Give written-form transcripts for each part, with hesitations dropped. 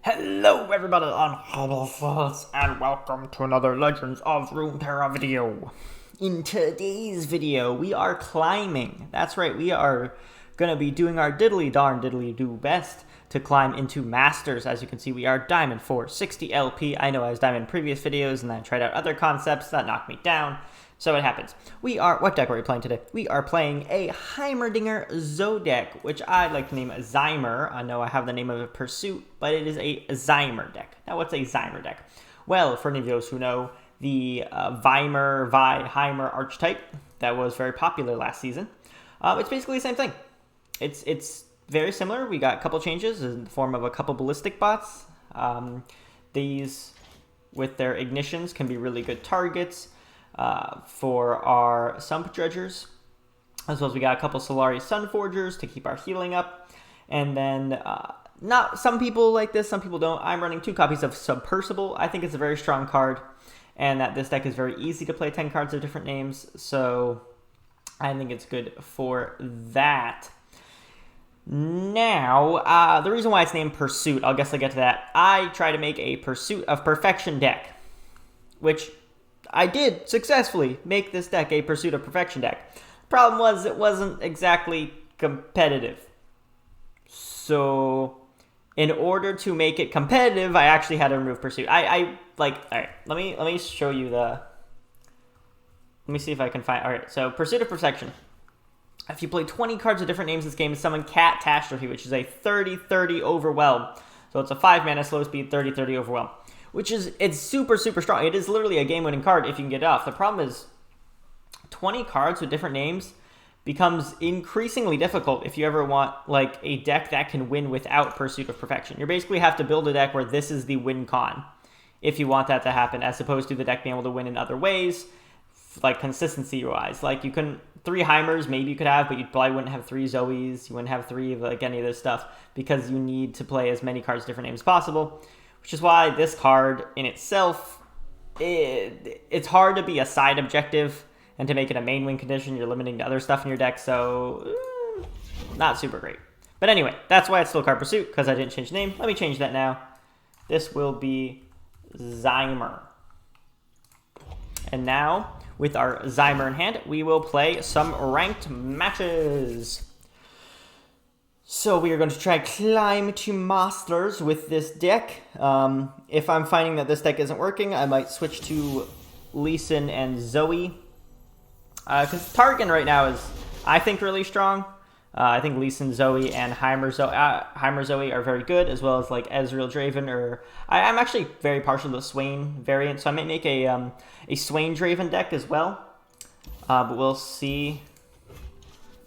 Hello everybody on hobbitsizz and welcome to another Legends of Runeterra video. In today's video, we are climbing. That's right, we are going to be doing our diddly darn diddly do best to climb into Masters. As you can see, we are Diamond 460 LP. I know I was Diamond in previous videos and I tried out other concepts that knocked me down. So it happens. What deck are we playing today? We are playing a HEIMERDINGER Zodiac, which I like to name HEIMER. I know I have the name of a Pursuit, but it is a HEIMER deck. Now, what's a HEIMER deck? Well, for any of those who know, the HEIMER archetype that was very popular last season, it's basically the same thing. It's very similar. We got a couple changes in the form of a couple ballistic bots. These, with their ignitions, can be really good targets. For our Sump Dredgers, as well as we got a couple Solari Sunforgers to keep our healing up, and then not some people like this, some people don't. I'm running 2 copies of Submersible. I think it's a very strong card, and that this deck is very easy to play 10 cards of different names, so I think it's good for that. Now, the reason why it's named Pursuit, I'll get to that. I try to make a Pursuit of Perfection deck, which I did successfully make this deck a Pursuit of Perfection deck. Problem was, it wasn't exactly competitive. So, in order to make it competitive, I actually had to remove Pursuit. Alright, let me show you let me see if I can find, alright, so Pursuit of Perfection. If you play 20 cards of different names in this game, summon Catastrophe, which is a 30-30 Overwhelm. So it's a 5-mana slow speed 30-30 Overwhelm. It's super, super strong. It is literally a game-winning card if you can get it off. The problem is 20 cards with different names becomes increasingly difficult if you ever want like a deck that can win without Pursuit of Perfection. You basically have to build a deck where this is the win con if you want that to happen, as opposed to the deck being able to win in other ways, like consistency-wise. Like, you couldn't, 3 Heimers maybe you could have, but you probably wouldn't have 3 Zoes. You wouldn't have 3 of like any of this stuff because you need to play as many cards, different names as possible. Which is why this card in itself, it's hard to be a side objective and to make it a main win condition. You're limiting to other stuff in your deck, so not super great. But anyway, that's why it's still Card Pursuit, because I didn't change the name. Let me change that now. This will be HEIMER. And now, with our HEIMER in hand, we will play some ranked matches. So we are going to try climb to Masters with this deck. If I'm finding that this deck isn't working, I might switch to Lee Sin and Zoe. Because Targan right now is, I think, really strong. I think Lee Sin, Zoe, and HEIMER Zoe are very good, as well as like Ezreal Draven. Or I'm actually very partial to the Swain variant, so I might make a Swain Draven deck as well. But we'll see.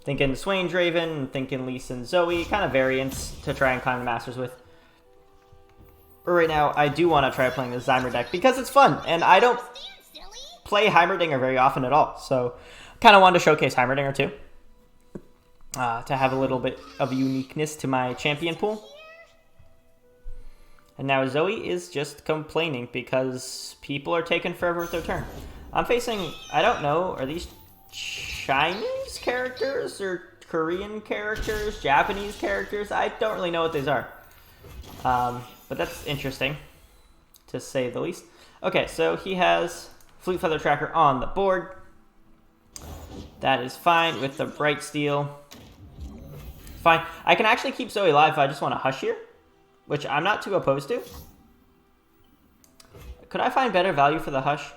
Thinking Swain Draven, thinking Lee Sin Zoe, kind of variants to try and climb the Masters with. But right now, I do want to try playing the HEIMER deck because it's fun, and I don't play HEIMERDINGER very often at all, so kind of wanted to showcase HEIMERDINGER too, to have a little bit of uniqueness to my champion pool. And now Zoe is just complaining because people are taking forever with their turn. I'm facing, I don't know, are these Chinese characters or Korean characters, Japanese characters? I don't really know what these are. But that's interesting, to say the least. Okay, so he has Fleet Feather Tracker on the board. That is fine with the Bright Steel. Fine. I can actually keep Zoe alive if I just want to Hush here, which I'm not too opposed to. Could I find better value for the Hush?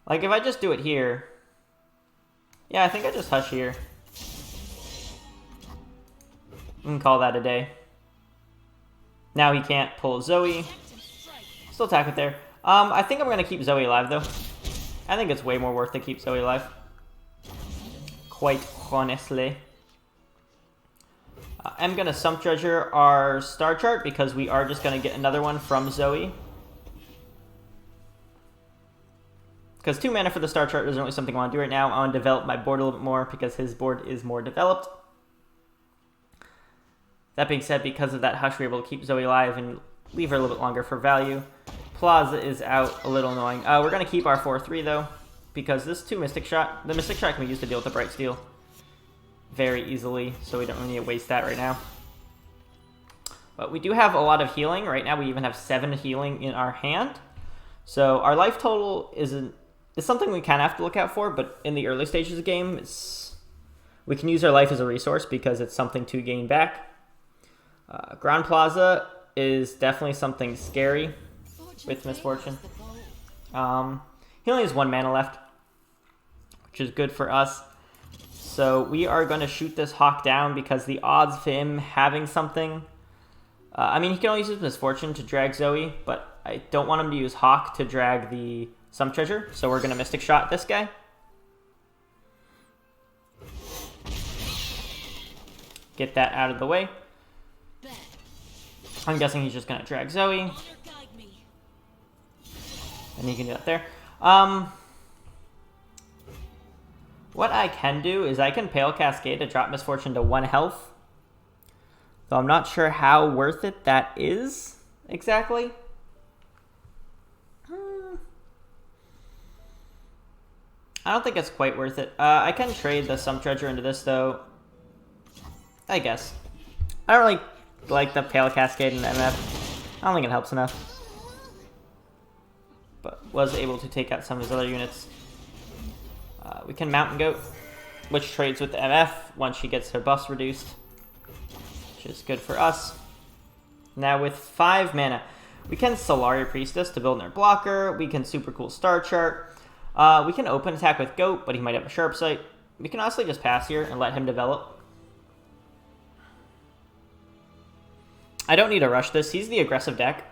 Like, if I just do it here... Yeah, I think I just Hush here. We can call that a day. Now he can't pull Zoe. Still attack it there. I think I'm going to keep Zoe alive, though. I think it's way more worth to keep Zoe alive. Quite honestly. I'm going to Sump Dredger our star chart because we are just going to get another one from Zoe. Because 2 mana for the star chart isn't really something I want to do right now. I want to develop my board a little bit more because his board is more developed. That being said, because of that Hush, we're able to keep Zoe alive and leave her a little bit longer for value. Plaza is out, a little annoying. We're going to keep our 4-3 though, because this 2 Mystic Shot, the Mystic Shot can be used to deal with the Bright Steel very easily, so we don't really need to waste that right now. But we do have a lot of healing. Right now we even have 7 healing in our hand. So our life total is something we kind of have to look out for, but in the early stages of the game, we can use our life as a resource because it's something to gain back. Ground Plaza is definitely something scary with Misfortune. He only has 1 mana left, which is good for us. So we are going to shoot this Hawk down because the odds of him having something... I mean, he can only use his Misfortune to drag Zoe, but I don't want him to use Hawk to drag the Sum Treasure, so we're going to Mystic Shot this guy. Get that out of the way. I'm guessing he's just going to drag Zoe. And he can do that there. What I can do is I can Pale Cascade to drop Misfortune to 1 health. Though I'm not sure how worth it that is exactly. I don't think it's quite worth it. I can trade the Sum Treasure into this though. I guess. I don't really like the Pale Cascade and MF. I don't think it helps enough. But was able to take out some of his other units. We can Mountain Goat, which trades with the MF once she gets her buffs reduced. Which is good for us. Now with 5 mana, we can Solari Priestess to build in our blocker. We can Super Cool Star Chart. We can open attack with Goat, but he might have a Sharp Sight. We can honestly just pass here and let him develop. I don't need to rush this. He's the aggressive deck.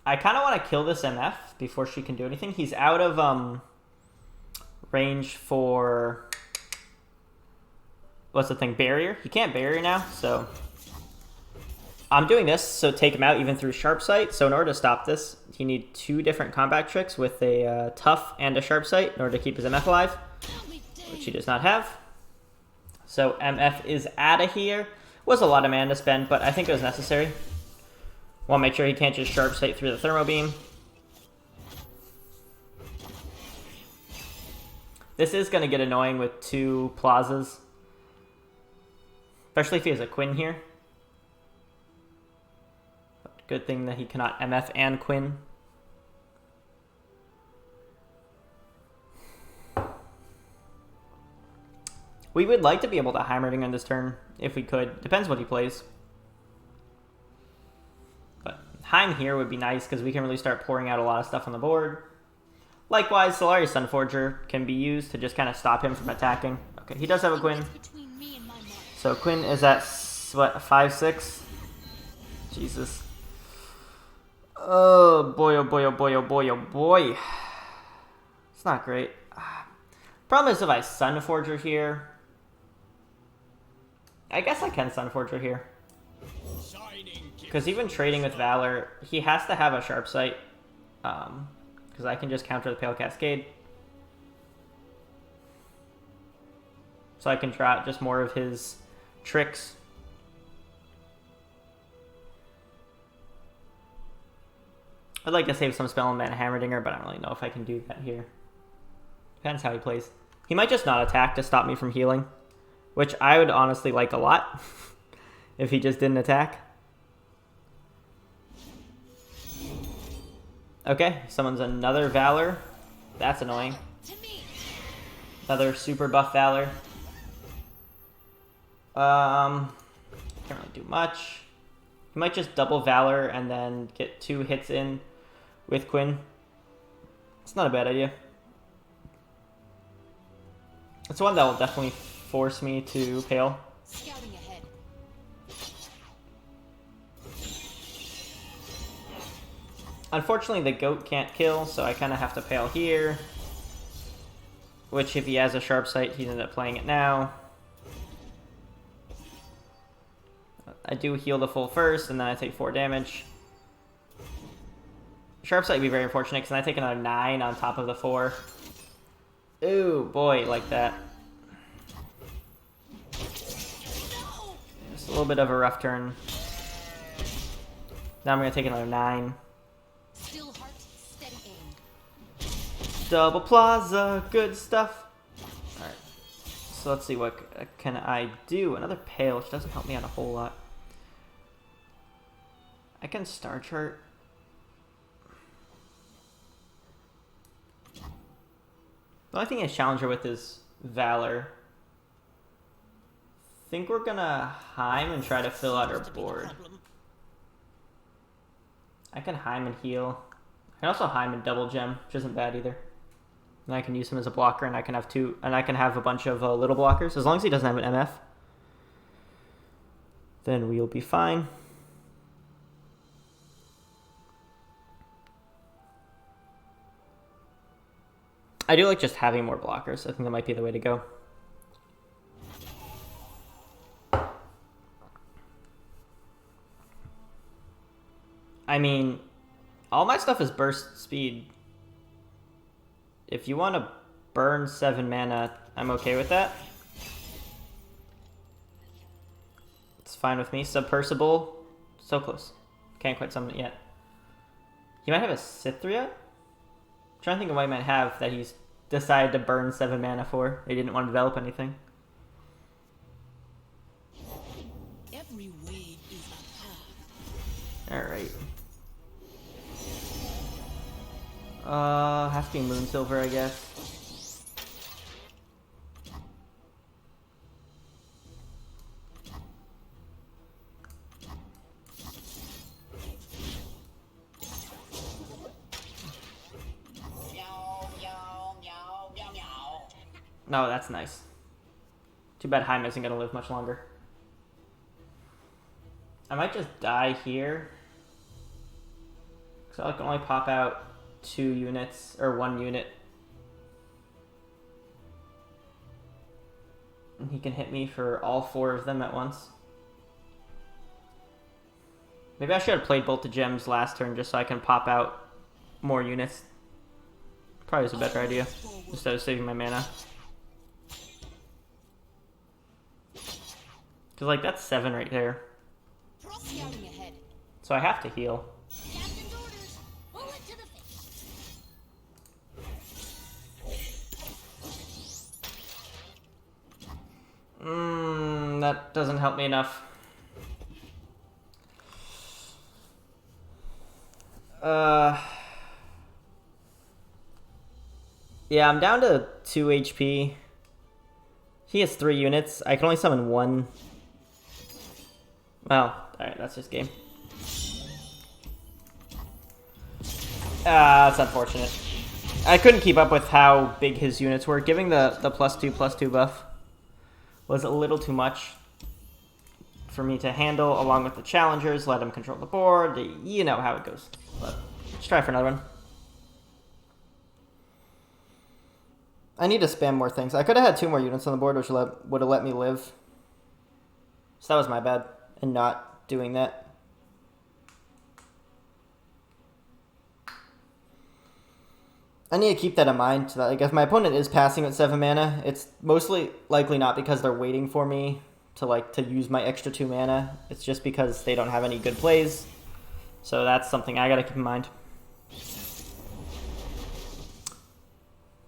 I kind of want to kill this MF before she can do anything. He's out of range for... What's the thing? Barrier? He can't barrier now, so... I'm doing this, so take him out even through Sharp Sight. So in order to stop this, you need 2 different combat tricks with a Tough and a Sharp Sight in order to keep his MF alive, which he does not have. So MF is out of here. Was a lot of mana to spend, but I think it was necessary. Want to make sure he can't just Sharp Sight through the Thermo Beam. This is going to get annoying with 2 plazas. Especially if he has a Quinn here. But good thing that he cannot MF and Quinn. We would like to be able to Heimerdinger on this turn, if we could. Depends what he plays. But Heim here would be nice, because we can really start pouring out a lot of stuff on the board. Likewise, Solari Sunforger can be used to just kind of stop him from attacking. Okay, he does have a Quinn. So Quinn is at, what, 5-6? Jesus. Oh boy, oh boy, oh boy, oh boy, oh boy. It's not great. Problem is if I Sunforger here... I guess I can Sunforger here. Because even trading with Valor, he has to have a Sharp Sight. Because I can just counter the Pale Cascade. So I can try out just more of his tricks. I'd like to save some spell and mana Heimerdinger, but I don't really know if I can do that here. Depends how he plays. He might just not attack to stop me from healing, which I would honestly like a lot if he just didn't attack. Okay, summons another Valor. That's annoying. Another super buff Valor. Can't really do much. He might just double Valor and then get 2 hits in with Quinn. It's not a bad idea. It's one that will definitely force me to Pale. Scouting ahead. Unfortunately, the Goat can't kill, so I kind of have to Pale here. Which, if he has a Sharp Sight, he'd end up playing it now. I do heal the full first, and then I take 4 damage. Sharp Sight would be very unfortunate, because then I take another 9 on top of the 4. Ooh, boy, like that. Just a little bit of a rough turn. Now I'm going to take another 9. Still heart, steady aim. Double plaza, good stuff. Alright, so let's see what can I do. Another pale, which doesn't help me out a whole lot. I can star chart. The only thing I challenge her with is Valor. I think we're gonna Heim and try to fill out our board. I can Heim and heal. I can also Heim and double gem, which isn't bad either. And I can use him as a blocker, and I can have a bunch of little blockers. As long as he doesn't have an MF, then we'll be fine. I do like just having more blockers. I think that might be the way to go. I mean, all my stuff is burst speed. If you want to burn 7 mana, I'm okay with that. It's fine with me. Submersible, so close. Can't quite summon it yet. He might have a Cithria? I'm trying to think of what he might have that he's decided to burn 7 mana for. He didn't want to develop anything. Every wave is a path. Alright. Has to be Moonsilver, I guess. No, that's nice. Too bad Heim isn't going to live much longer. I might just die here. So I can only pop out 2 units, or 1 unit. And he can hit me for all 4 of them at once. Maybe I should have played both the gems last turn just so I can pop out more units. Probably is a better idea, instead of saving my mana. Because, like, that's 7 right there. So I have to heal. That doesn't help me enough. Yeah, I'm down to 2 HP. He has 3 units. I can only summon 1. Well, alright, that's just game. That's unfortunate. I couldn't keep up with how big his units were. Giving the +2/+2 buff was a little too much for me to handle, along with the challengers. Let him control the board. You know how it goes. But let's try for another one. I need to spam more things. I could have had 2 more units on the board, which would have let me live. So that was my bad in not doing that. I need to keep that in mind. So that, like, if my opponent is passing with 7 mana, it's mostly likely not because they're waiting for me to use my extra 2 mana. It's just because they don't have any good plays. So that's something I gotta keep in mind.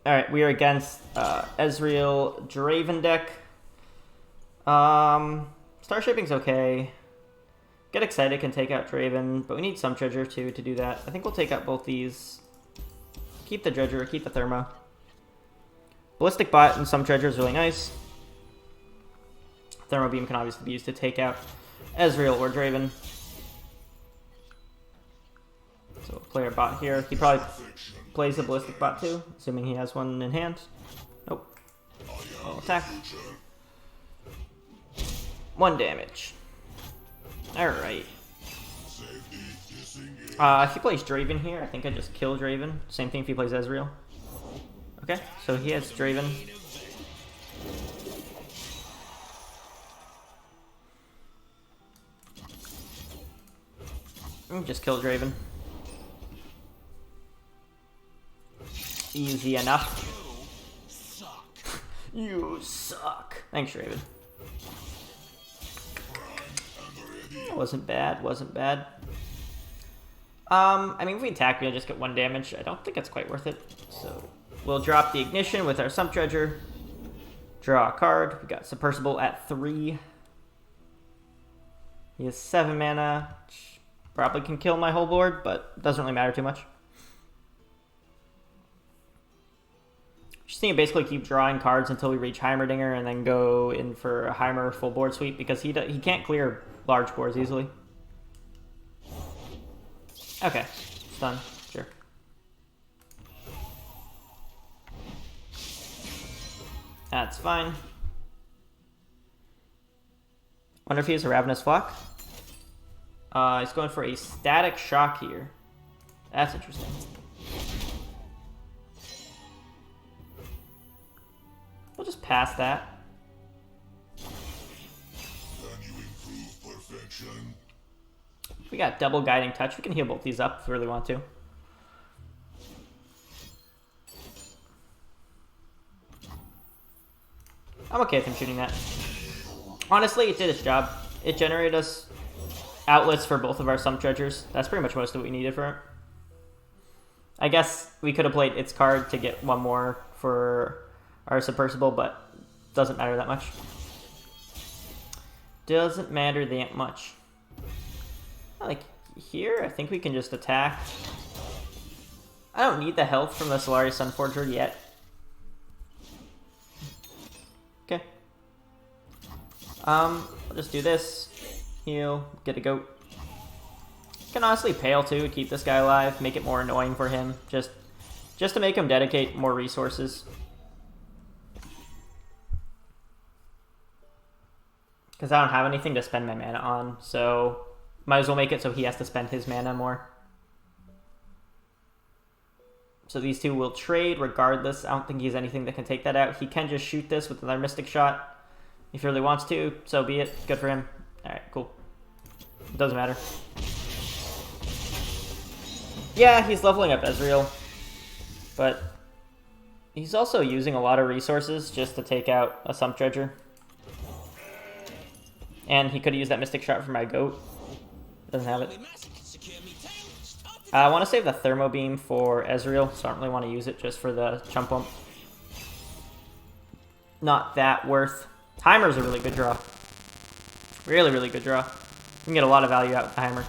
Alright, we are against Ezreal Draven deck. Star Shaping's okay. Get Excited can take out Draven, but we need some Treasure too to do that. I think we'll take out both these. Keep the Dredger, keep the Thermo. Ballistic Bot and some Treasure is really nice. Thermo Beam can obviously be used to take out Ezreal or Draven. So we'll play our bot here. He probably plays a Ballistic Bot too, assuming he has one in hand. Nope. I'll attack. 1 damage. Alright. If he plays Draven here, I think I just kill Draven. Same thing if he plays Ezreal. Okay, so he has Draven. Just kill Draven. Easy enough. You suck. Thanks, Draven. Wasn't bad, wasn't bad. I mean, if we attack, we'll just get 1 damage. I don't think it's quite worth it, so We'll drop the ignition with our Sump Dredger. Draw a card. We got Submersible at 3. He has 7 mana. Which probably can kill my whole board, but doesn't really matter too much. Just need to basically keep drawing cards until we reach Heimerdinger and then go in for a Heimer full board sweep because he can't clear large boards easily. Okay, it's done. Sure. That's fine. Wonder if he has a Ravenous Flock. He's going for a Static Shock here. That's interesting. We'll just pass that. Can you improve perfection? We got double Guiding Touch. We can heal both these up if we really want to. I'm okay with him shooting that. Honestly, it did its job. It generated us outlets for both of our Sump Dredgers. That's pretty much most of what we needed for it. I guess we could have played its card to get one more for our Submersible, but doesn't matter that much. Doesn't matter that much. Like here, I think we can just attack. I don't need the health from the Solari Sunforger yet. Okay. I'll just do this. Heal, get a goat. Can honestly Pale too, keep this guy alive, make it more annoying for him, just to make him dedicate more resources. Because I don't have anything to spend my mana on, so might as well make it so he has to spend his mana more. So these two will trade regardless. I don't think he has anything that can take that out. He can just shoot this with another Mystic Shot if he really wants to, so be it. Good for him. Alright, cool. Doesn't matter. Yeah, he's leveling up Ezreal, but he's also using a lot of resources just to take out a Sump Dredger. And he could have used that Mystic Shot for my goat. Doesn't have it. I want to save the Thermo Beam for Ezreal, so I don't really want to use it just for the Chump Bump. Not that worth. Heimer's a really good draw. Really, really good draw. You can get a lot of value out with the Heimer.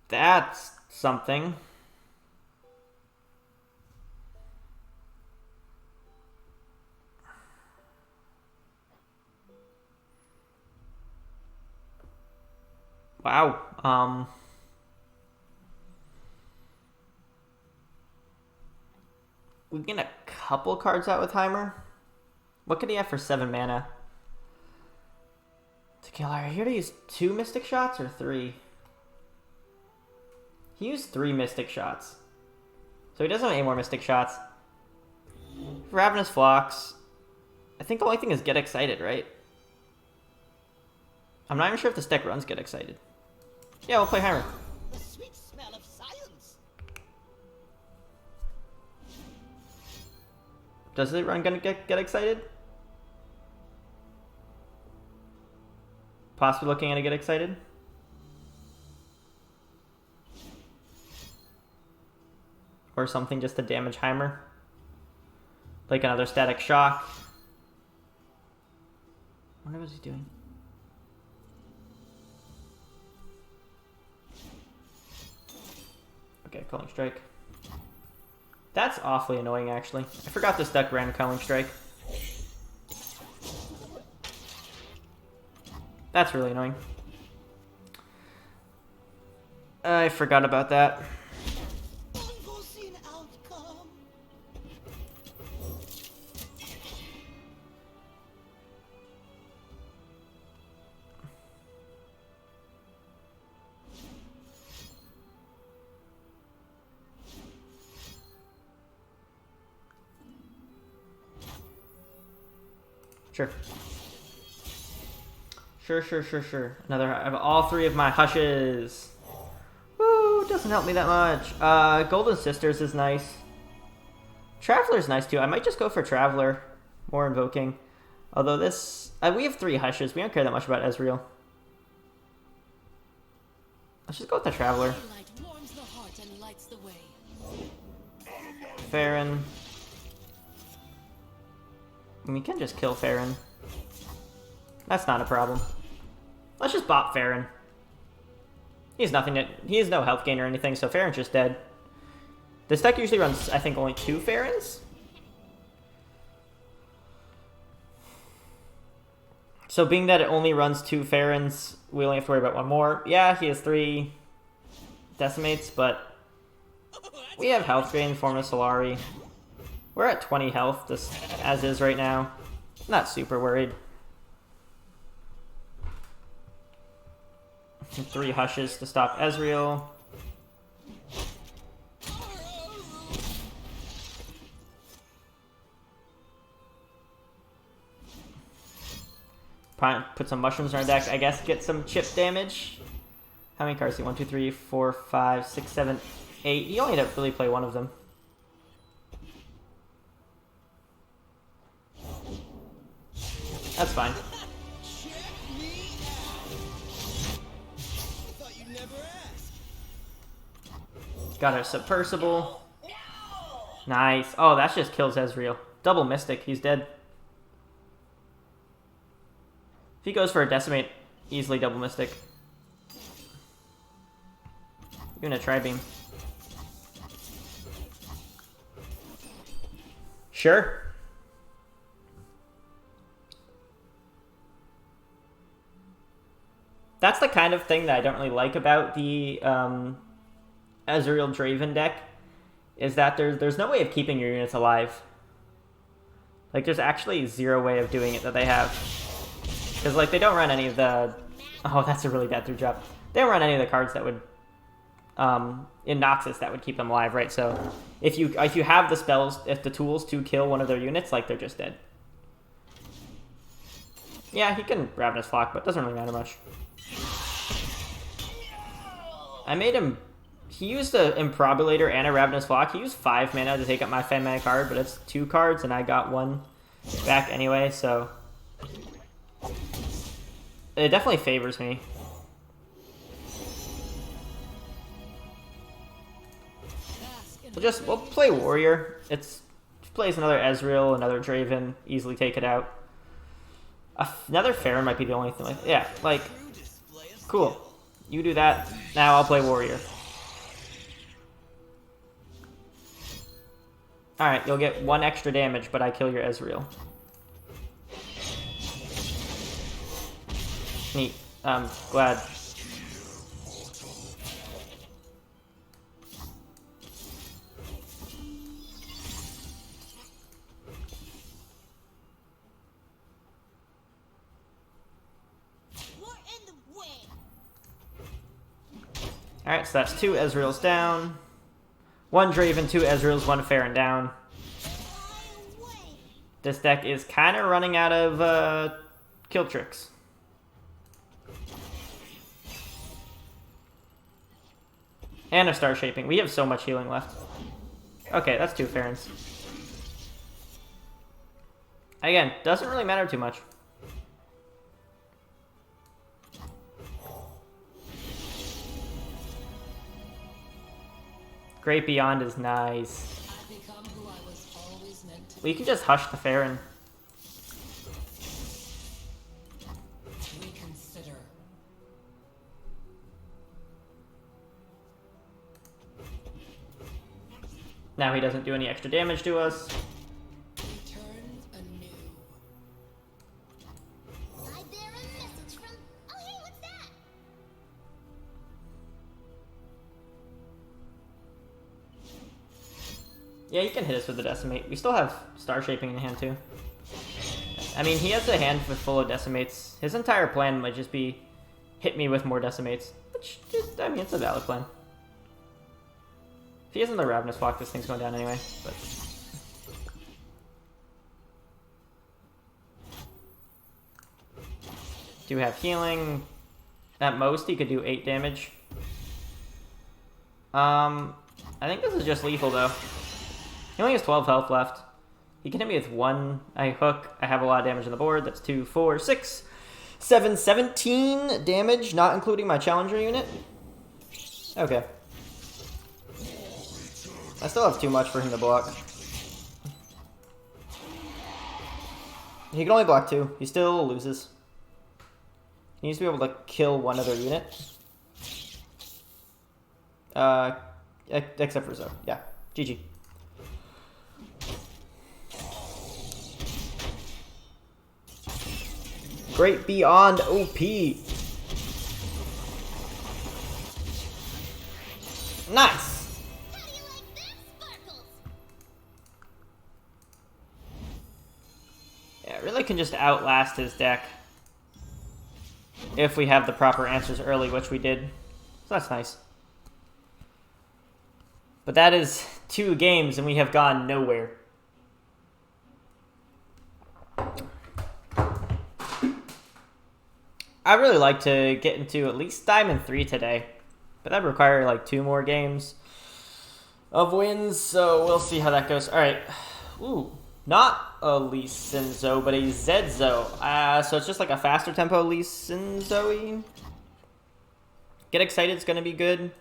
That's something. Wow. We can get a couple cards out with Heimer. What could he have for 7 mana? To kill her. Here to use 2 Mystic Shots or 3? He used 3 Mystic Shots. So he doesn't have any more Mystic Shots. Ravenous Flocks. I think the only thing is Get Excited, right? I'm not even sure if this deck runs Get Excited. Yeah, we'll play Heimer. The sweet smell of science. Does it run gonna get Excited? Possibly looking at a Get Excited. Or something just to damage Heimer. Like another Static Shock. I wonder what he's doing. Okay, Culling Strike. That's awfully annoying, actually. I forgot this deck ran Culling Strike. That's really annoying. I forgot about that. Unforeseen outcome. Sure. Sure. Another. I have all 3 of my hushes. Woo! Doesn't help me that much. Golden Sisters is nice. Traveler's nice too. I might just go for Traveler. More invoking. Although this. We have 3 hushes. We don't care that much about Ezreal. Let's just go with the Traveler. Light warms the heart and lights Farron. We can just kill Farron. That's not a problem. Let's just bop Farron. He has no health gain or anything, so Farron's just dead. This deck usually runs, I think, only 2 Farrons. So being that it only runs 2 Farrons, we only have to worry about 1 more. Yeah, he has 3 decimates, but we have health gain in the form of Solari. We're at 20 health, just as is right now. Not super worried. 3 hushes to stop Ezreal. Put some mushrooms in our deck, I guess, get some chip damage. How many cards do you? 1, 2, 3, 4, 5, 6, 7, 8. You only have to really play 1 of them. That's fine. Got our Subversible. Nice. Oh, that just kills Ezreal. Double Mystic. He's dead. If he goes for a Decimate, easily double Mystic. Even a Tri-Beam. Sure. That's the kind of thing that I don't really like about the Ezreal Draven deck, is that there's no way of keeping your units alive. Like, there's actually 0 way of doing it that they have. Because, like, they don't run any of the... Oh, that's a really bad through drop. They don't run any of the cards that would... in Noxus that would keep them alive, right? So, if you have the spells, if the tools to kill one of their units, like, they're just dead. Yeah, he can Ravenous Flock, but it doesn't really matter much. I made him... He used an Improbulator and a Ravenous Flock. He used 5 mana to take up my 5 mana card, but it's 2 cards, and I got 1 back anyway, so... It definitely favors me. We'll play Warrior. Plays another Ezreal, another Draven, easily take it out. Another Farron might be the only thing. Yeah, like, cool. You do that. Now I'll play Warrior. Alright, you'll get 1 extra damage, but I kill your Ezreal. Neat. I'm glad. Alright, so that's 2 Ezreals down. 1 Draven, 2 Ezreals, 1 Farron down. This deck is kind of running out of kill tricks. And a Star Shaping. We have so much healing left. Okay, that's 2 Farrons. Again, doesn't really matter too much. Great Beyond is nice. Well, you can just hush the Farron. Now he doesn't do any extra damage to us. Yeah, you can hit us with the Decimate. We still have Star Shaping in hand, too. I mean, he has a hand full of Decimates. His entire plan might just be hit me with more Decimates. Which, I mean, it's a valid plan. If he isn't the Ravenous Flock, this thing's going down anyway. But do have healing. At most, he could do 8 damage. I think this is just lethal, though. He only has 12 health left. He can hit me with 1. I hook. I have a lot of damage on the board. That's 2, 4, 6, 7, 17 damage, not including my Challenger unit. Okay. I still have too much for him to block. He can only block 2. He still loses. He needs to be able to kill one other unit. Except for Zoe. Yeah. GG. Great beyond OP. Nice. How do you like them sparkles? Yeah, really can just outlast his deck. If we have the proper answers early, which we did. So that's nice. But that is 2 games and we have gone nowhere. I'd really like to get into at least Diamond 3 today. But that'd require like 2 more games of wins, so we'll see how that goes. Alright. Ooh. Not a Lee Sin Zoe, but a Zed Zoe. So it's just like a faster tempo Lee Sin Zoe. Get excited, it's gonna be good.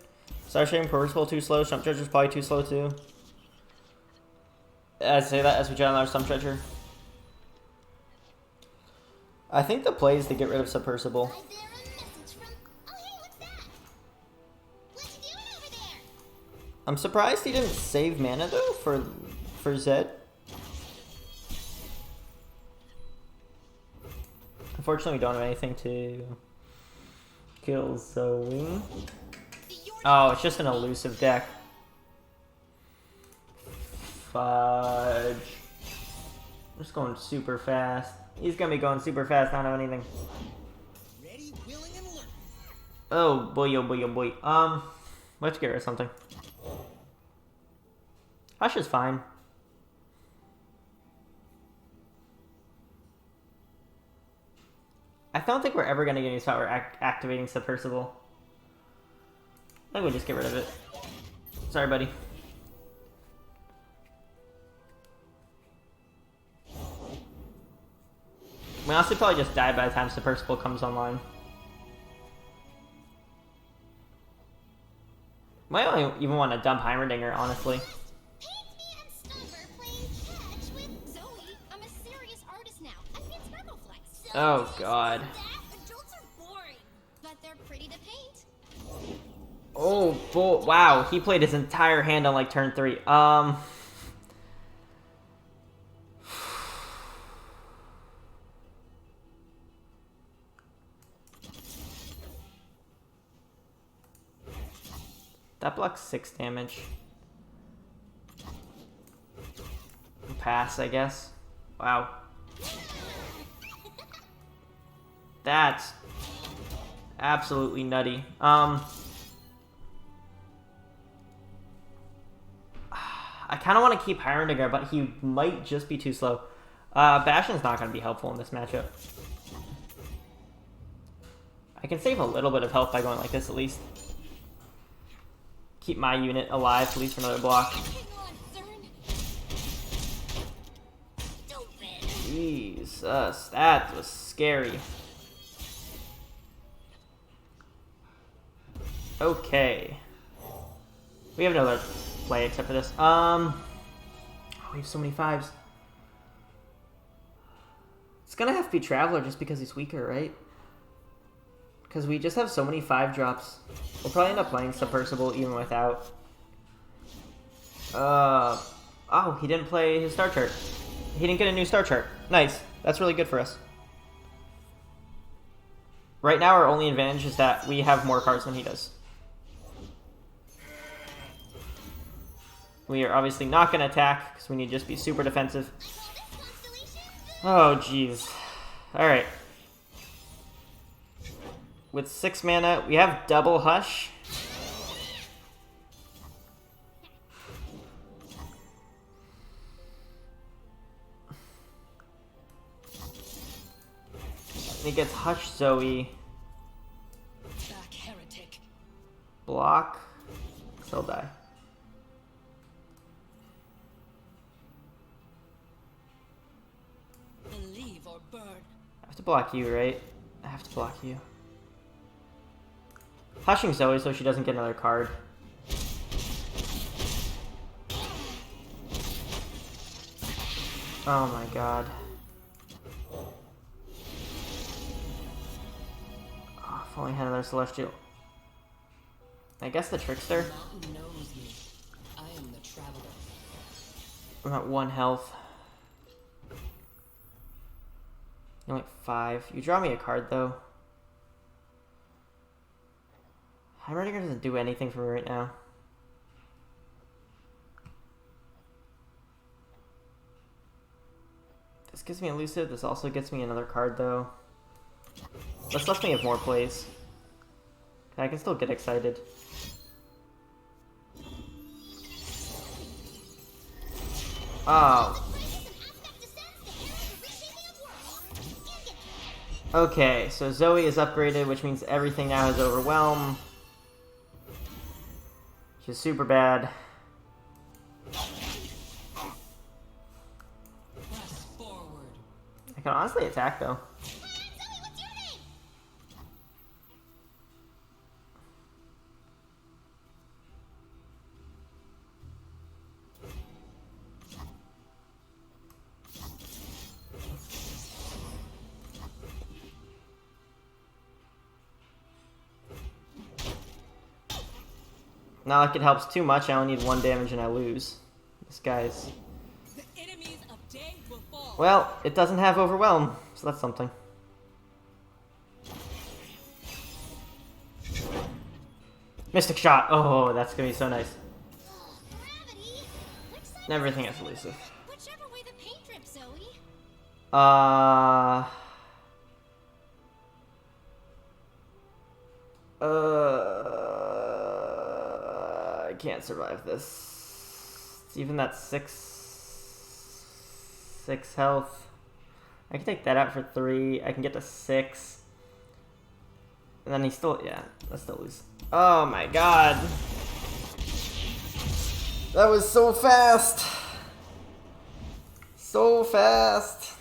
Star Shame, Crucible too slow. Stump Treasure's probably too slow too. I say that as we try on our Stump Treasure. I think the play is to get rid of Submersible. Is there a message from... Oh, hey, what's that? What you doing over there? I'm surprised he didn't save mana though for Zed. Unfortunately, we don't have anything to kill Zoe. Oh, it's just an elusive deck. Fudge. I'm just going super fast. He's gonna be going super fast, I don't have anything. Ready, willing, and learning. Oh boy, oh boy, oh boy. Let's get rid of something. Hush is fine. I don't think we're ever gonna get any spot where activating Submersible. I think we'll just get rid of it. Sorry, buddy. We honestly probably just die by the time Submersible comes online. Might only even want to dump Heimerdinger, honestly. Paint me and Sniper playing catch with Zoe. I'm a serious artist now. I paint Sparkle Flex. Oh god. Adults are boring, but they're pretty to paint. Oh, wow, he played his entire hand on like turn 3. That blocks 6 damage. Pass, I guess. Wow. That's absolutely nutty. I kind of want to keep Heimerdinger, but he might just be too slow. Bastion's not going to be helpful in this matchup. I can save a little bit of health by going like this at least. Keep my unit alive, at least for another block. Jesus, that was scary. Okay. We have no other play except for this. Oh, we have so many 5s. It's gonna have to be Traveler just because he's weaker, right? Because we just have so many 5 drops. We'll probably end up playing Submersible even without. Oh, he didn't play his star chart. He didn't get a new star chart. Nice. That's really good for us. Right now, our only advantage is that we have more cards than he does. We are obviously not going to attack because we need to just be super defensive. Oh, jeez. Alright. With 6 mana, we have double Hush. He gets Hush Zoe. Back, heretic. Block. He'll die. Believe or burn. I have to block you, right? I have to block you. Hushing Zoe so she doesn't get another card. Oh my god. If only had another celestial. I guess the trickster. Mountain knows me. I am the traveler. I'm at 1 health. You're like 5. You draw me a card though. Heimerdinger doesn't do anything for me right now. This gives me elusive. This also gets me another card though. This lets me have more plays. I can still get excited. Oh. Okay, so Zoe is upgraded, which means everything now has Overwhelm. Which is super bad. Press forward. I can honestly attack though. Not like it helps too much. I only need 1 damage and I lose. This guy's... The enemies of day will fall. Well, it doesn't have Overwhelm, so that's something. Mystic Shot! Oh, that's gonna be so nice. Gravity? Which side? Everything is elusive. Whichever way the paint drips, Zoe. I can't survive this. It's even that 6 health. I can take that out for 3. I can get to 6. And then he still, yeah, let's still lose. Oh my god. That was so fast. So fast.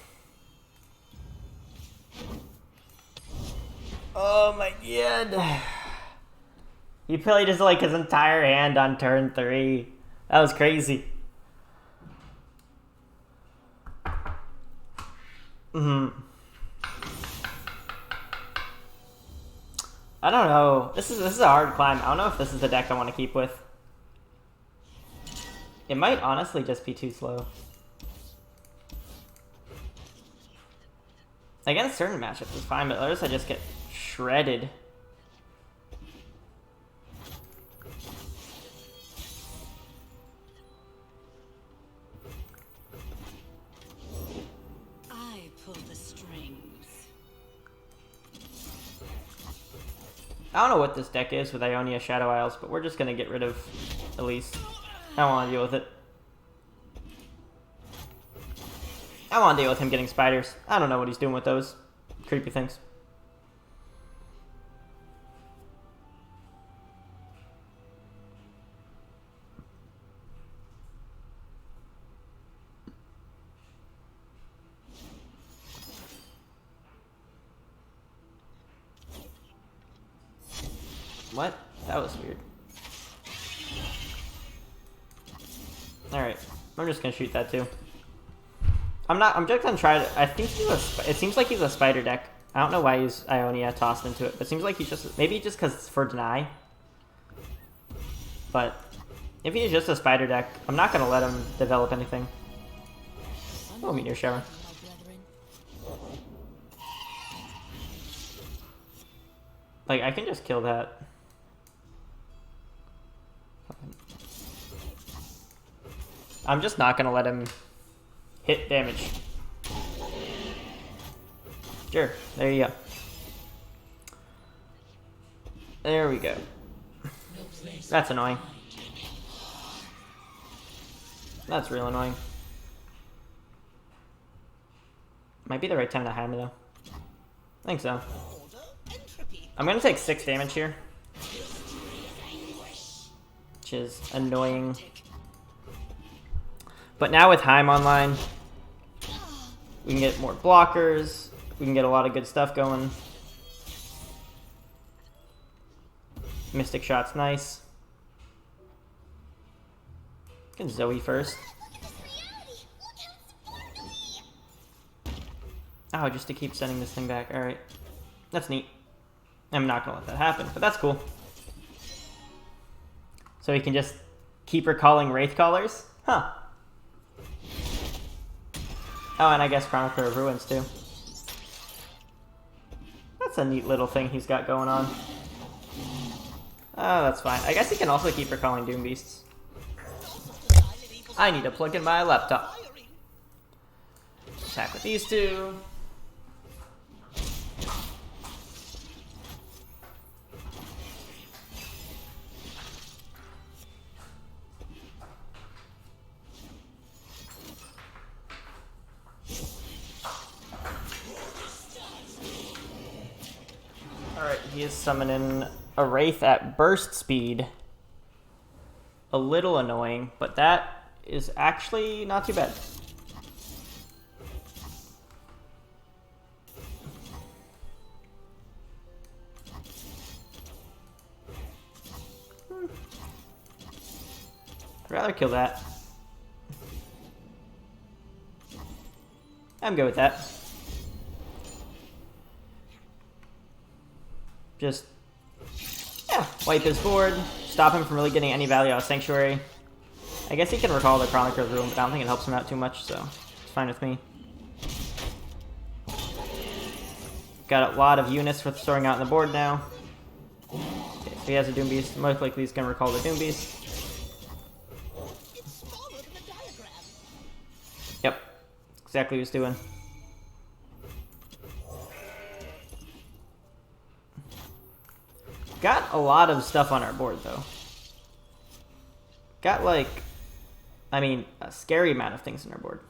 Oh my god. He played just like his entire hand on turn 3. That was crazy. I don't know. This is a hard climb. I don't know if this is the deck I want to keep with. It might honestly just be too slow. Against certain matchups it's fine, but others I just get shredded. I pull the strings. I don't know what this deck is with Ionia Shadow Isles, but we're just gonna get rid of Elise. I don't want to deal with it. I want to deal with him getting spiders. I don't know what he's doing with those creepy things. What? That was weird. Alright. I'm just gonna shoot that too. I'm just gonna try to, I think it seems like he's a spider deck. I don't know why he's Ionia tossed into it, but it seems like he's just, maybe just because it's for deny. But if he's just a spider deck, I'm not gonna let him develop anything. Oh, meteor shower. Like, I can just kill that. I'm just not gonna let him hit damage. Sure, there you go. There we go. That's annoying. That's real annoying. Might be the right time to Heimer though. I think so. I'm gonna take 6 damage here. Which is annoying. But now with Heim online, we can get more blockers. We can get a lot of good stuff going. Mystic Shot's nice. Get Zoe first. Oh, just to keep sending this thing back. Alright. That's neat. I'm not gonna let that happen, but that's cool. So he can just keep recalling Wraith Callers? Huh. Oh, and I guess Chronicler of Ruins, too. That's a neat little thing he's got going on. Oh, that's fine. I guess he can also keep recalling Doom Beasts. I need to plug in my laptop. Attack with these two. Alright, he is summoning a Wraith at burst speed. A little annoying, but that is actually not too bad. I'd rather kill that. I'm good with that. Just, yeah, wipe his board, stop him from really getting any value out of Sanctuary. I guess he can recall the Chronicler of Ruin, but I don't think it helps him out too much, so it's fine with me. Got a lot of units for throwing out on the board now. Okay, so he has a Doom Beast. Most likely he's going to recall the Doom Beast. Yep, exactly what he's doing. Got a lot of stuff on our board, though. Got, like, I mean, a scary amount of things on our board.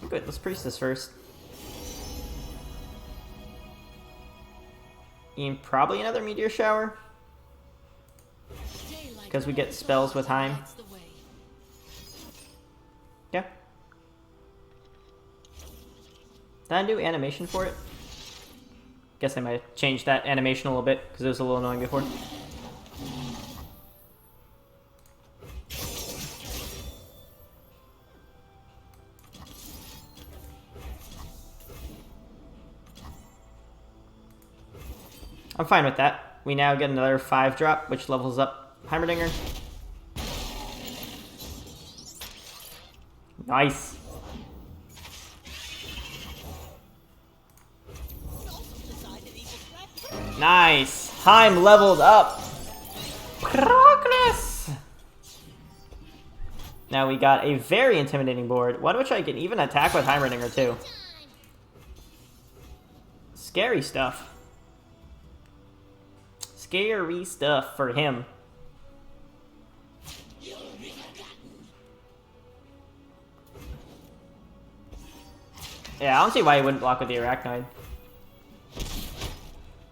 Good, let's priest this first. And probably another Meteor Shower. Because we get spells with Heim. Yeah. Did I do animation for it? Guess I might have changed that animation a little bit because it was a little annoying before. I'm fine with that. We now get another 5-drop, which levels up Heimerdinger. Nice. Nice! Heim leveled up! Progress! Now we got a very intimidating board, one which I can even attack with Heimerdinger too. Scary stuff. Scary stuff for him. Yeah, I don't see why he wouldn't block with the Arachnoid.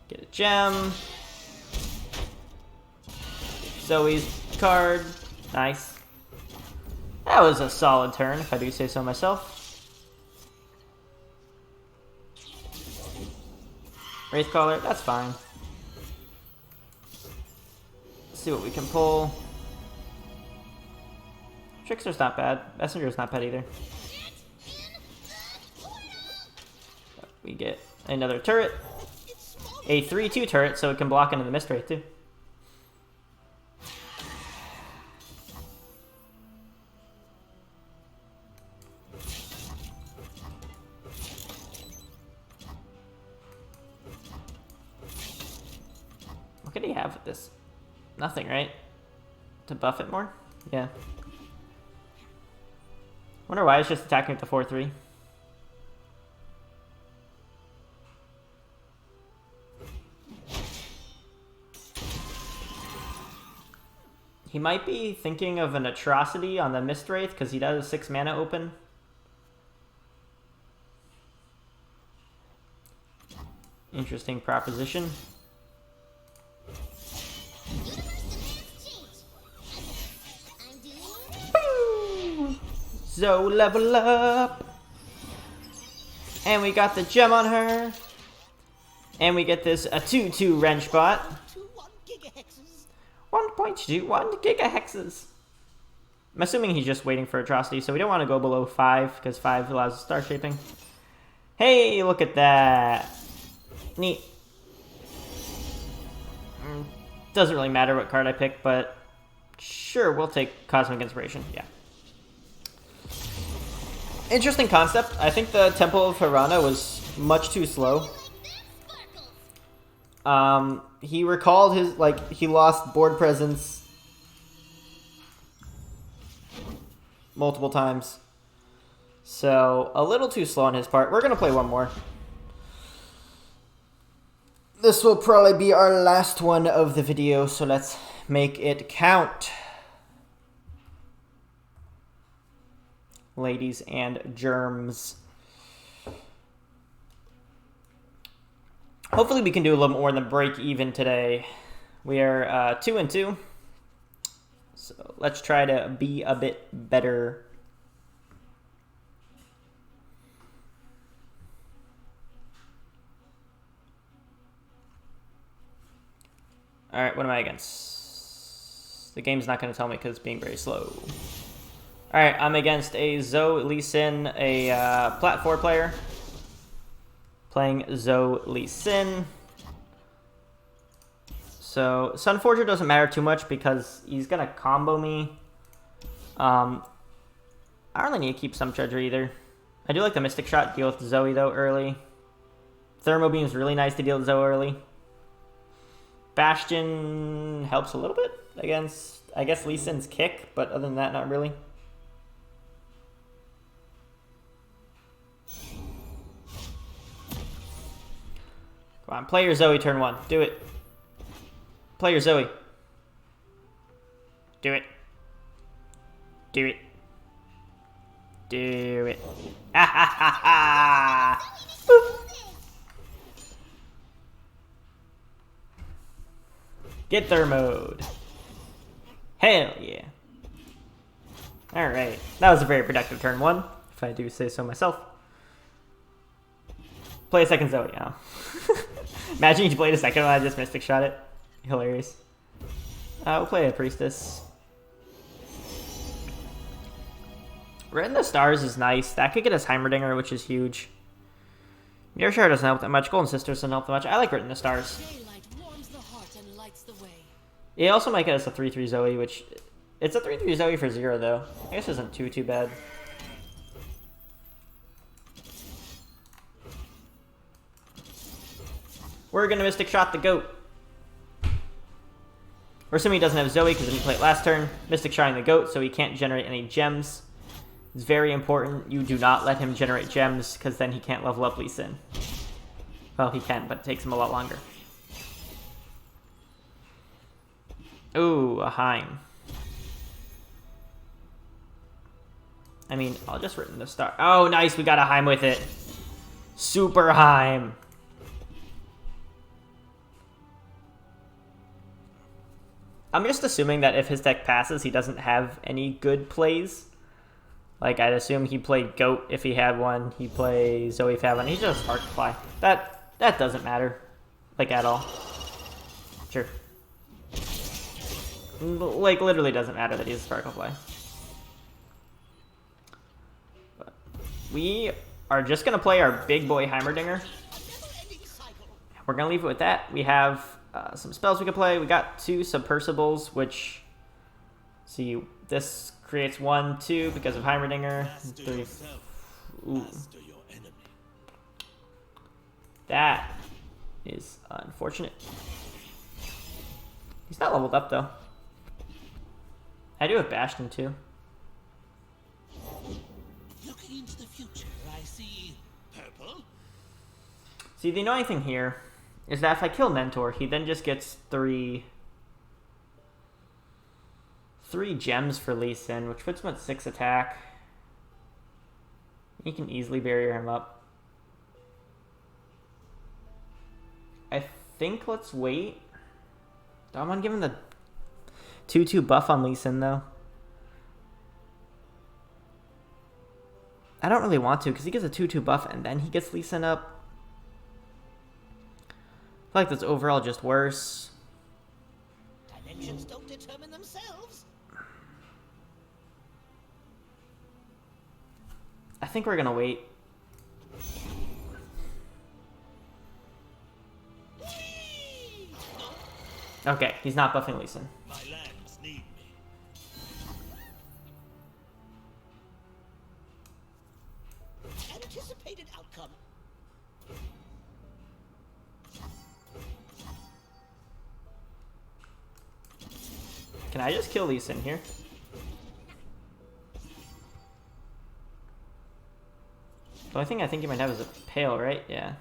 Get a gem. Zoe's card. Nice. That was a solid turn, if I do say so myself. Wraith Caller, that's fine. Let's see what we can pull. Trickster's not bad. Messenger's not bad either. We get another turret. A 3/2 turret, so it can block into the Mist Wraith too. What could he have with this? Nothing, right? To buff it more? Yeah. Wonder why it's just attacking with the 4/3. He might be thinking of an Atrocity on the Mist Wraith because he does 6 mana open. Interesting proposition. So level up. And we got the gem on her. And we get this a 2/2 wrench bot. 1.21 gigahexes. I'm assuming he's just waiting for Atrocity, so we don't want to go below 5 because 5 allows star shaping. Hey, look at that. Neat. Doesn't really matter what card I pick, but sure, we'll take Cosmic Inspiration. Yeah. Interesting concept. I think the Temple of Hirana was much too slow. He recalled his, like, he lost board presence multiple times. So, a little too slow on his part. We're going to play one more. This will probably be our last one of the video, so let's make it count. Ladies and germs. Hopefully we can do a little more than break even today. We are 2-2. So let's try to be a bit better. Alright, what am I against? The game's not going to tell me because it's being very slow. Alright, I'm against a Zoe Lee Sin, a Plat 4 player. Playing Zoe Lee Sin. So, Sunforger doesn't matter too much because he's going to combo me. I don't really need to keep some Treasure either. I do like the Mystic Shot, deal with Zoe though early. Thermo Beam is really nice to deal with Zoe early. Bastion helps a little bit against, I guess, Lee Sin's kick, but other than that, not really. Come on, play your Zoe turn 1. Do it. Play your Zoe. Do it. Do it. Do it. Ah ha ha ha! Boop. Get thermoed. Hell yeah. Alright. That was a very productive turn 1, if I do say so myself. Play a second Zoe, yeah. Imagine you played a second one, I just Mystic Shot it. Hilarious. We'll play a Priestess. Red in the Stars is nice. That could get us Heimerdinger, which is huge. Mirror doesn't help that much. Golden Sisters doesn't help that much. I like Red in the Stars. It also might get us a 3-3 Zoe, which... It's a 3-3 Zoe for 0, though. I guess isn't too bad. We're gonna Mystic Shot the goat. We're assuming he doesn't have Zoe because he didn't play it last turn. Mystic Shotting the goat so he can't generate any gems. It's very important you do not let him generate gems because then he can't level up Lee Sin. Well, he can, but it takes him a lot longer. Ooh, a Heim. I mean, I'll just written the star. Oh, nice, we got a Heim with it. Super Heim. I'm just assuming that if his deck passes, he doesn't have any good plays. Like, I'd assume he played Goat if he had one. He plays Zoe if he had one. He's just Sparkfly. That doesn't matter. Like, at all. Sure. Like, literally doesn't matter that he's a Sparkfly. But we are just going to play our big boy Heimerdinger. We're going to leave it with that. We have some spells we can play. We got 2 Submersibles, which... See, this creates 1, 2 because of Heimerdinger. 3. Ooh. That is unfortunate. He's not leveled up, though. I do have Bastion, too. Looking into the future, I see purple. See, the annoying thing here is that if I kill Mentor, he then just gets 3 gems for Lee Sin, which puts him at 6 attack. He can easily barrier him up. I think let's wait. I want to give him the 2/2 buff on Lee Sin, though. I don't really want to, because he gets a 2/2 buff, and then he gets Lee Sin up. I feel like that's overall just worse. Dimensions don't determine themselves. I think we're going to wait. Okay, he's not buffing Lee Sin. My lands need me. Anticipated outcome. Can I just kill Lee Sin here? The only thing I think he might have is a Pale, right? Yeah.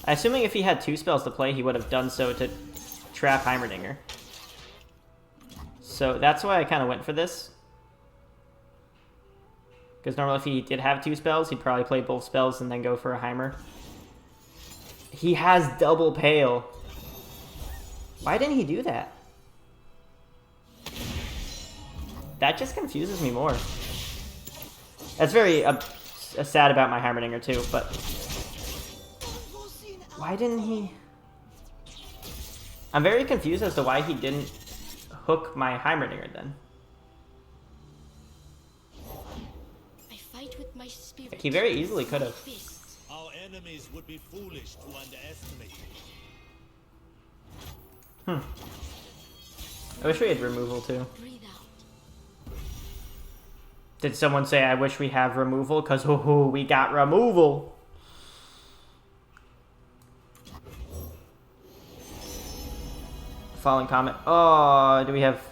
Assuming if he had 2 spells to play, he would have done so to trap Heimerdinger. So that's why I kind of went for this. Because normally if he did have 2 spells, he'd probably play both spells and then go for a Heimer. He has double Pale. Why didn't he do that? That just confuses me more. That's very sad about my Heimerdinger too, but... Why didn't he... I'm very confused as to why he didn't hook my Heimerdinger then. I fight with my spirit. He very easily could have. Our enemies would be foolish to underestimate me. I wish we had removal too. Breathe out. Did someone say I wish we have removal? Because we got removal. Fallen comment. Oh, do we have...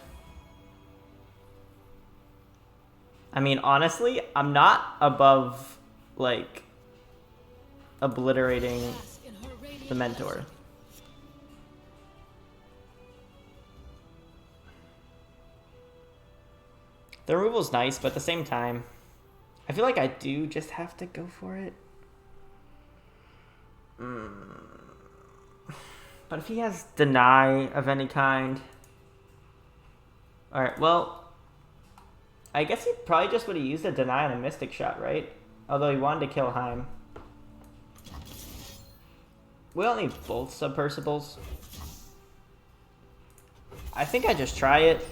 I mean, honestly, I'm not above, like, obliterating Bask in her radiant the Mentor. The removal's nice, but at the same time, I feel like I do just have to go for it. But if he has deny of any kind... Alright, well... I guess he probably just would have used a deny on a Mystic Shot, right? Although he wanted to kill Heim. We don't need both Submersibles. I think I just try it.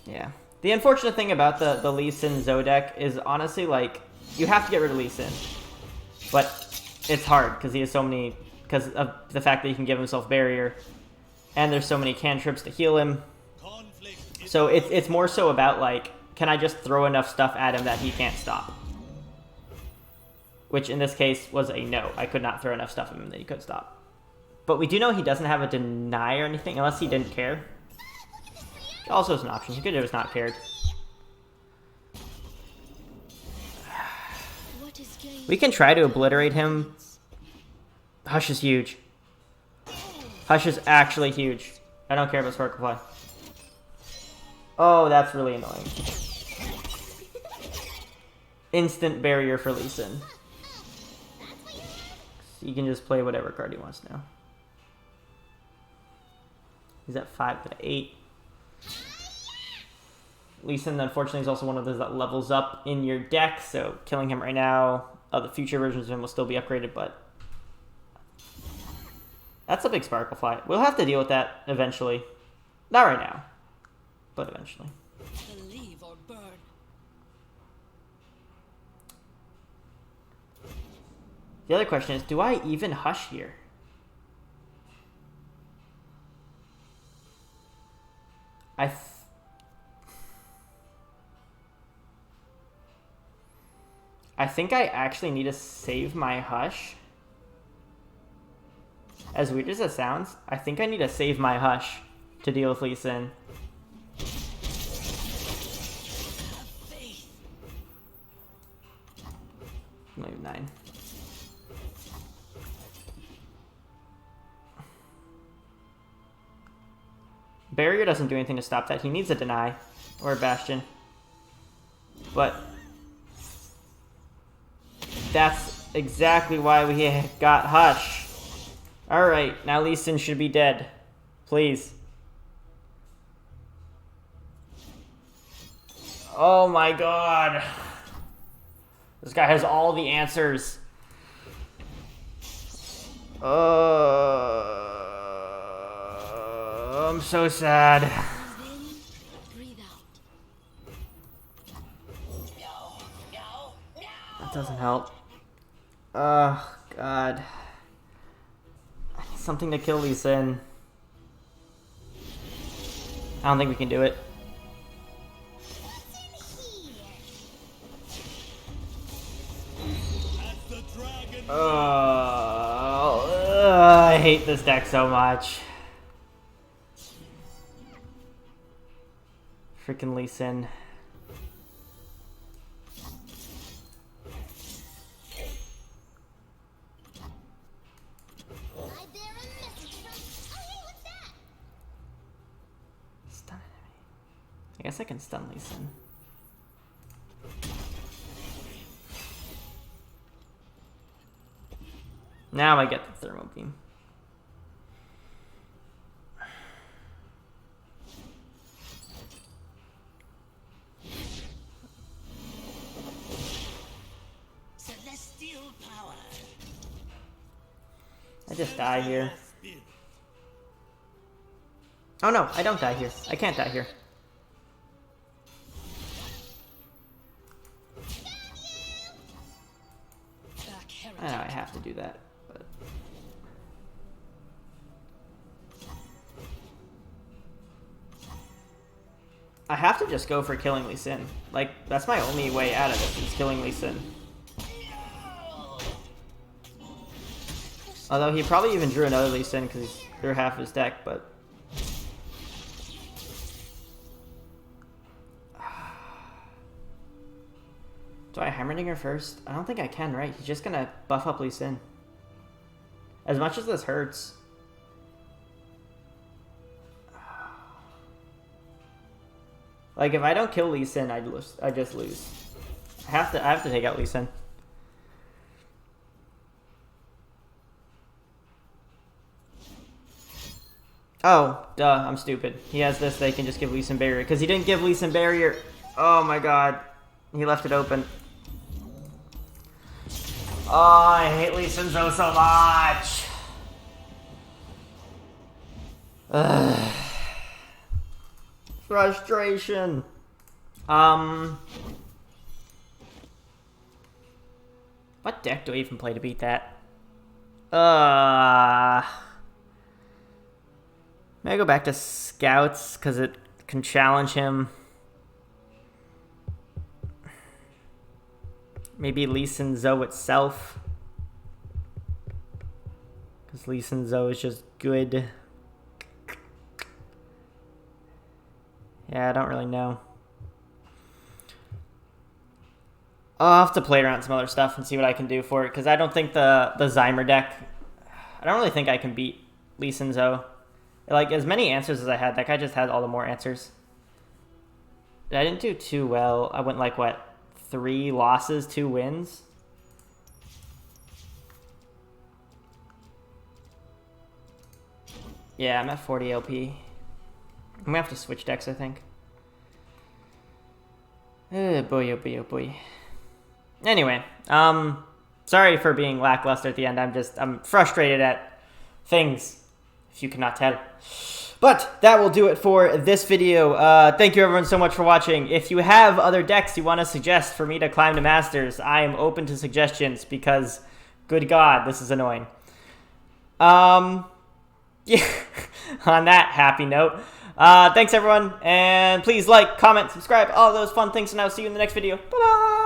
Yeah. The unfortunate thing about the Lee Sin Zoe deck is honestly, like, you have to get rid of Lee Sin. But it's hard because he has so many, because of the fact that he can give himself barrier. And there's so many cantrips to heal him. So it's more so about, like, can I just throw enough stuff at him that he can't stop? Which in this case was a no. I could not throw enough stuff at him that he could stop. But we do know he doesn't have a deny or anything, unless he didn't care. Also is an option. He could have just not cared. We can try to obliterate him. Hush is huge. Hush is actually huge. I don't care about Sparkle Fly. Oh, that's really annoying. Instant barrier for Lee Sin. So he can just play whatever card he wants now. He's at 5 to 8. Lee Sin, unfortunately, is also one of those that levels up in your deck, so killing him right now, the future versions of him will still be upgraded, but that's a big Sparkle Fly. We'll have to deal with that eventually. Not right now, but eventually. Believe or burn. The other question is, do I even Hush here? I think I actually need to save my Hush. As weird as it sounds, I think I need to save my Hush to deal with Lee Sin. Maybe 9. Barrier doesn't do anything to stop that. He needs a deny or a bastion. But that's exactly why we got Hush. Alright, now Lee Sin should be dead. Please. Oh my god. This guy has all the answers. I'm so sad. Breathe out. It doesn't help. Oh, God. Something to kill Lee Sin. I don't think we can do it. I hate this deck so much. Freaking Lee Sin. Stun enemy. I guess I can stun Lee Sin. Now I get the thermal beam. Celestial power. I just die here. Oh no, I don't die here. I can't die here. I know I have to do that, but I have to just go for killing Lee Sin. Like, that's my only way out of this, is killing Lee Sin. Although he probably even drew another Lee Sin because he's through half his deck, but do I Heimerdinger first? I don't think I can, right? He's just gonna buff up Lee Sin. As much as this hurts. Like, if I don't kill Lee Sin, I just lose. I have to take out Lee Sin. Oh, duh, I'm stupid. He has this, they can just give Lee Sin barrier. Because he didn't give Lee Sin barrier. Oh my god. He left it open. Oh, I hate Lee Sin so much. Ugh. Frustration. What deck do I even play to beat that? May I go back to Scouts because it can challenge him. Maybe Lee Sin Zoe itself. Because Lee Sin Zoe is just good. Yeah, I don't really know. I'll have to play around some other stuff and see what I can do for it. Because I don't think the HEIMER deck... I don't really think I can beat Lee Sin Zoe. Like, as many answers as I had, that guy just had all the more answers. I didn't do too well. I went like, what? 3 losses, 2 wins. Yeah, I'm at 40 LP. I'm gonna have to switch decks, I think. Oh boy, oh boy, oh boy. Anyway, sorry for being lackluster at the end. I'm frustrated at things, if you cannot tell. But that will do it for this video. Thank you everyone so much for watching. If you have other decks you want to suggest for me to climb to Masters, I am open to suggestions because, good God, this is annoying. Yeah, on that happy note, thanks everyone, and please like, comment, subscribe, all those fun things, and I'll see you in the next video. Bye-bye!